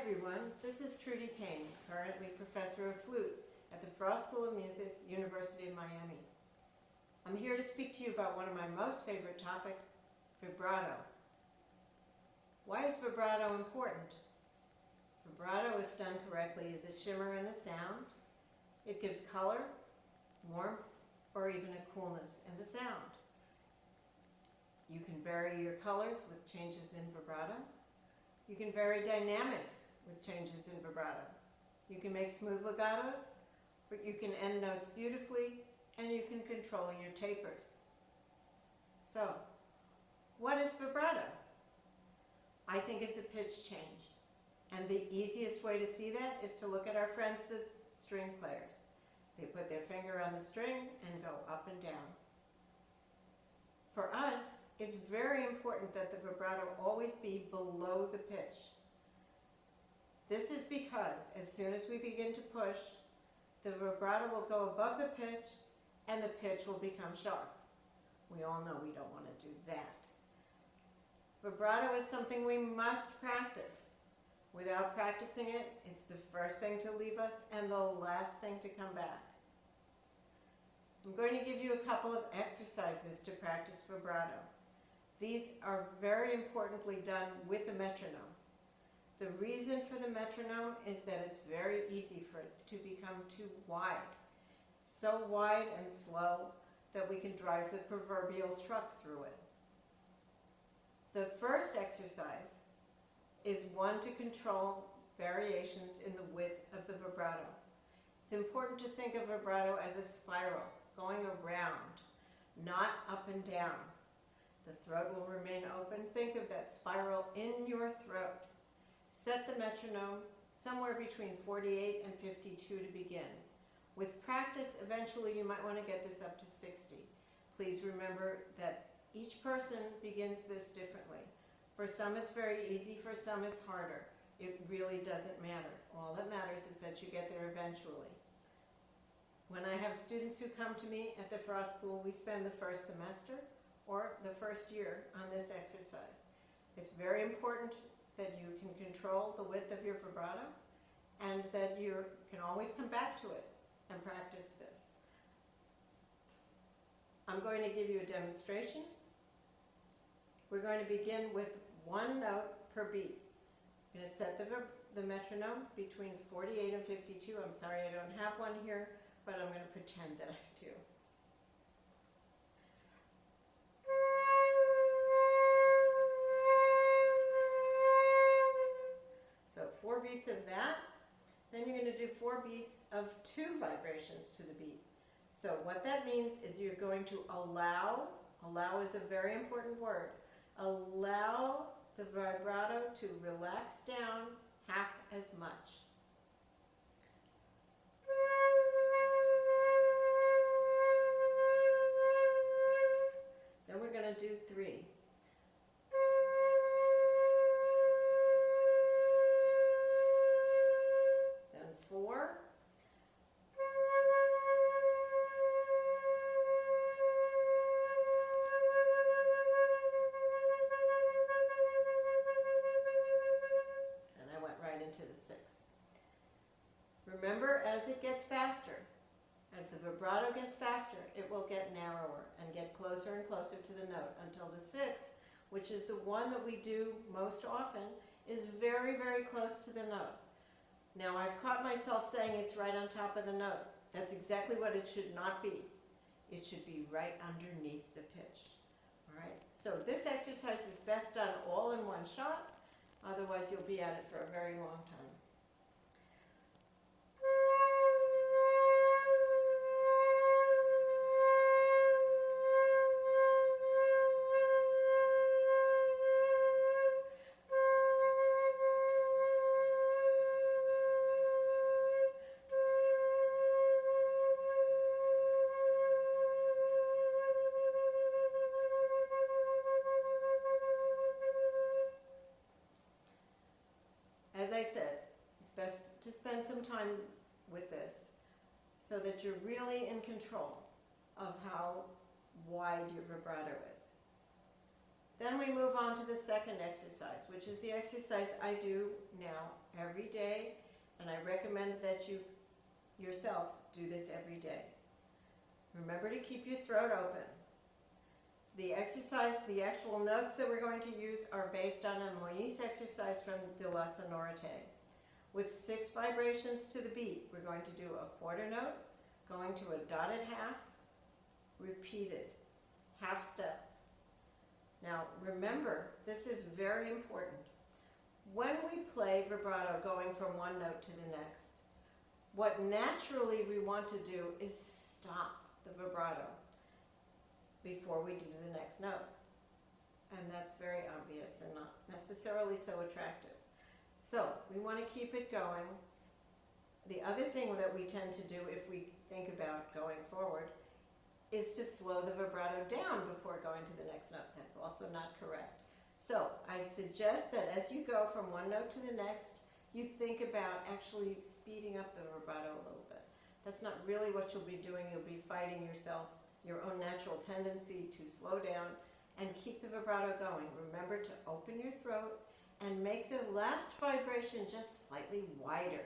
everyone, this is Trudy Kane, currently professor of flute at the Frost School of Music, University of Miami. I'm here to speak to you about one of my most favorite topics, vibrato. Why is vibrato important? Vibrato, if done correctly, is a shimmer in the sound. It gives color, warmth, or even a coolness in the sound. You can vary your colors with changes in vibrato. You can vary dynamics with changes in vibrato. You can make smooth legatos, but you can end notes beautifully, and you can control your tapers. So, what is vibrato? I think it's a pitch change. And the easiest way to see that is to look at our friends, the string players. They put their finger on the string and go up and down. For us, it's very important that the vibrato always be below the pitch. This is because as soon as we begin to push, the vibrato will go above the pitch and the pitch will become sharp. We all know we don't want to do that. Vibrato is something we must practice. Without practicing it, it's the first thing to leave us and the last thing to come back. I'm going to give you a couple of exercises to practice vibrato. These are very importantly done with a metronome. The reason for the metronome is that it's very easy for it to become too wide. So wide and slow that we can drive the proverbial truck through it. The first exercise is one to control variations in the width of the vibrato. It's important to think of vibrato as a spiral, going around, not up and down. The throat will remain open. Think of that spiral in your throat. Set the metronome somewhere between 48 and 52 to begin. With practice, eventually you might want to get this up to 60. Please remember that each person begins this differently. For some it's very easy, for some it's harder. It really doesn't matter. All that matters is that you get there eventually. When I have students who come to me at the Frost School, we spend the first semester or the first year on this exercise. It's very important that you can control the width of your vibrato and that you can always come back to it and practice this. I'm going to give you a demonstration. We're going to begin with one note per beat. I'm going to set the metronome between 48 and 52. I'm sorry I don't have one here, but I'm going to pretend that I do. So 4 beats of that. Then you're going to do 4 beats of 2 vibrations to the beat. So what that means is you're going to allow is a very important word, allow the vibrato to relax down half as much. Then we're going to do 3. Then 4. And I went right into the 6. Remember, as it gets faster, as the vibrato gets faster, it will get narrower and get closer and closer to the note until the 6, which is the one that we do most often, is very, very close to the note. Now, I've caught myself saying it's right on top of the note. That's exactly what it should not be. It should be right underneath the pitch. All right? So this exercise is best done all in one shot. Otherwise, you'll be at it for a very long time. As I said, it's best to spend some time with this so that you're really in control of how wide your vibrato is. Then we move on to the second exercise, which is the exercise I do now every day, and I recommend that you yourself do this every day. Remember to keep your throat open. The exercise, the actual notes that we're going to use are based on a Moïse exercise from De La Sonorité. With 6 vibrations to the beat, we're going to do a quarter note, going to a dotted half, repeated, half step. Now remember, this is very important. When we play vibrato going from one note to the next, what naturally we want to do is stop the vibrato before we do the next note. And that's very obvious and not necessarily so attractive. So we want to keep it going. The other thing that we tend to do if we think about going forward is to slow the vibrato down before going to the next note. That's also not correct. So I suggest that as you go from one note to the next, you think about actually speeding up the vibrato a little bit. That's not really what you'll be doing. You'll be fighting yourself, your own natural tendency to slow down and keep the vibrato going. Remember to open your throat and make the last vibration just slightly wider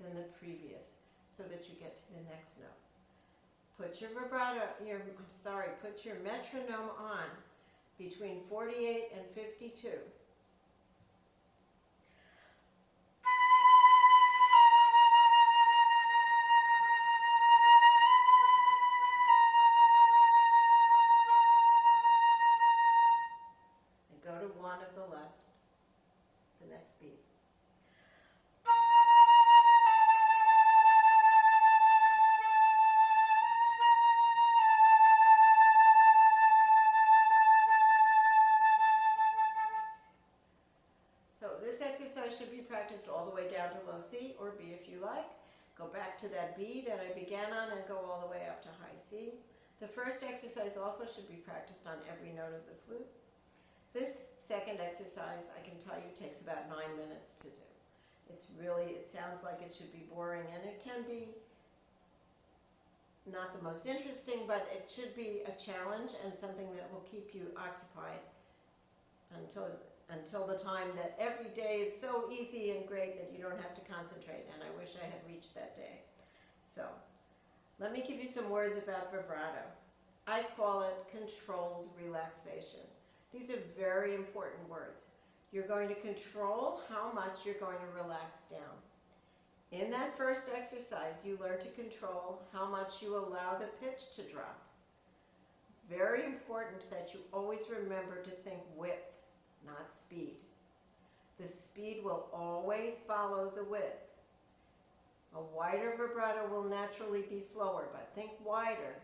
than the previous so that you get to the next note. Put your put your metronome on between 48 and 52. And go to one of the next beat. Should be practiced all the way down to low C or B if you like. Go back to that B that I began on and go all the way up to high C. The first exercise also should be practiced on every note of the flute. This second exercise, I can tell you, takes about 9 minutes to do. It sounds like it should be boring, and it can be not the most interesting, but it should be a challenge and something that will keep you occupied until the time that every day it's so easy and great that you don't have to concentrate, and I wish I had reached that day. So, let me give you some words about vibrato. I call it controlled relaxation. These are very important words. You're going to control how much you're going to relax down. In that first exercise, you learn to control how much you allow the pitch to drop. Very important that you always remember to think width, not speed. The speed will always follow the width. A wider vibrato will naturally be slower, but think wider.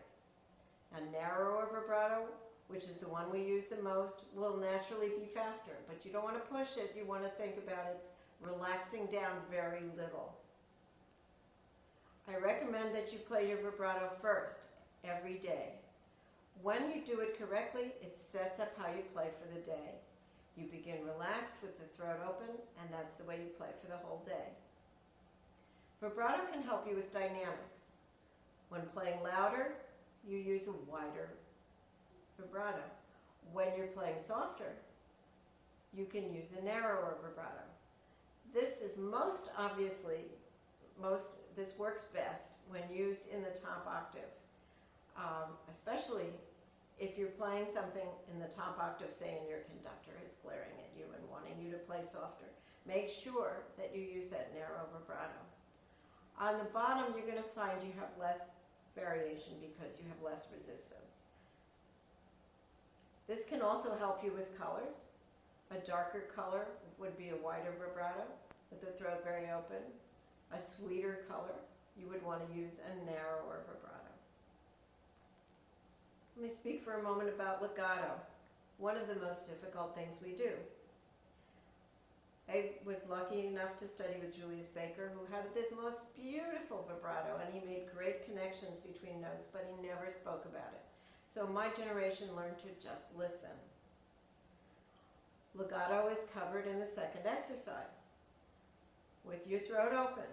A narrower vibrato, which is the one we use the most, will naturally be faster, but you don't want to push it. You want to think about it's relaxing down very little. I recommend that you play your vibrato first every day. When you do it correctly, it sets up how you play for the day. You begin relaxed with the throat open, and that's the way you play for the whole day. Vibrato can help you with dynamics. When playing louder, you use a wider vibrato. When you're playing softer, you can use a narrower vibrato. This is this works best when used in the top octave, especially if you're playing something in the top octave, say, and your conductor is glaring at you and wanting you to play softer. Make sure that you use that narrow vibrato. On the bottom, you're going to find you have less variation because you have less resistance. This can also help you with colors. A darker color would be a wider vibrato with the throat very open. A sweeter color, you would want to use a narrower vibrato. Let me speak for a moment about legato, one of the most difficult things we do. I was lucky enough to study with Julius Baker, who had this most beautiful vibrato, and he made great connections between notes, but he never spoke about it. So my generation learned to just listen. Legato is covered in the second exercise. With your throat open,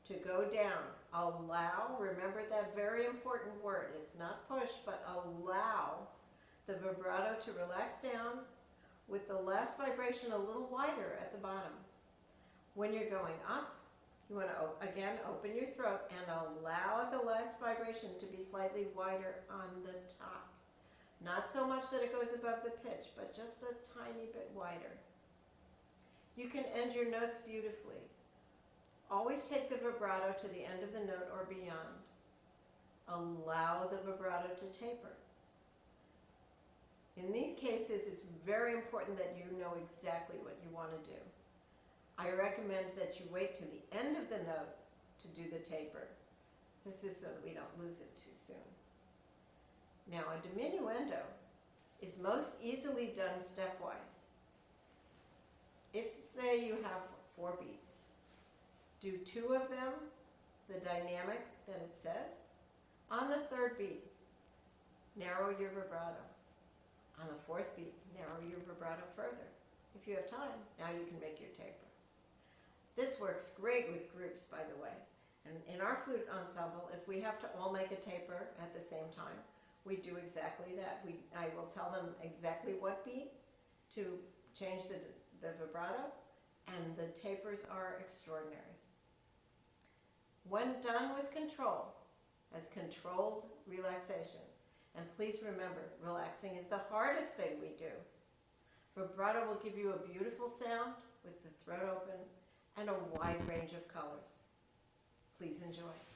to go down, allow, remember that very important word, it's not push, but allow the vibrato to relax down with the last vibration a little wider at the bottom. When you're going up, you want to, again, open your throat and allow the last vibration to be slightly wider on the top. Not so much that it goes above the pitch, but just a tiny bit wider. You can end your notes beautifully. Always take the vibrato to the end of the note or beyond. Allow the vibrato to taper. In these cases, it's very important that you know exactly what you want to do. I recommend that you wait to the end of the note to do the taper. This is so that we don't lose it too soon. Now, a diminuendo is most easily done stepwise. If, say, you have 4 beats, do 2 of them, the dynamic that it says. On the 3rd beat, narrow your vibrato. On the 4th beat, narrow your vibrato further. If you have time, now you can make your taper. This works great with groups, by the way. And in our flute ensemble, if we have to all make a taper at the same time, we do exactly that. I will tell them exactly what beat to change the vibrato, and the tapers are extraordinary. When done with control, as controlled relaxation, and please remember, relaxing is the hardest thing we do. Vibrato will give you a beautiful sound with the throat open and a wide range of colors. Please enjoy.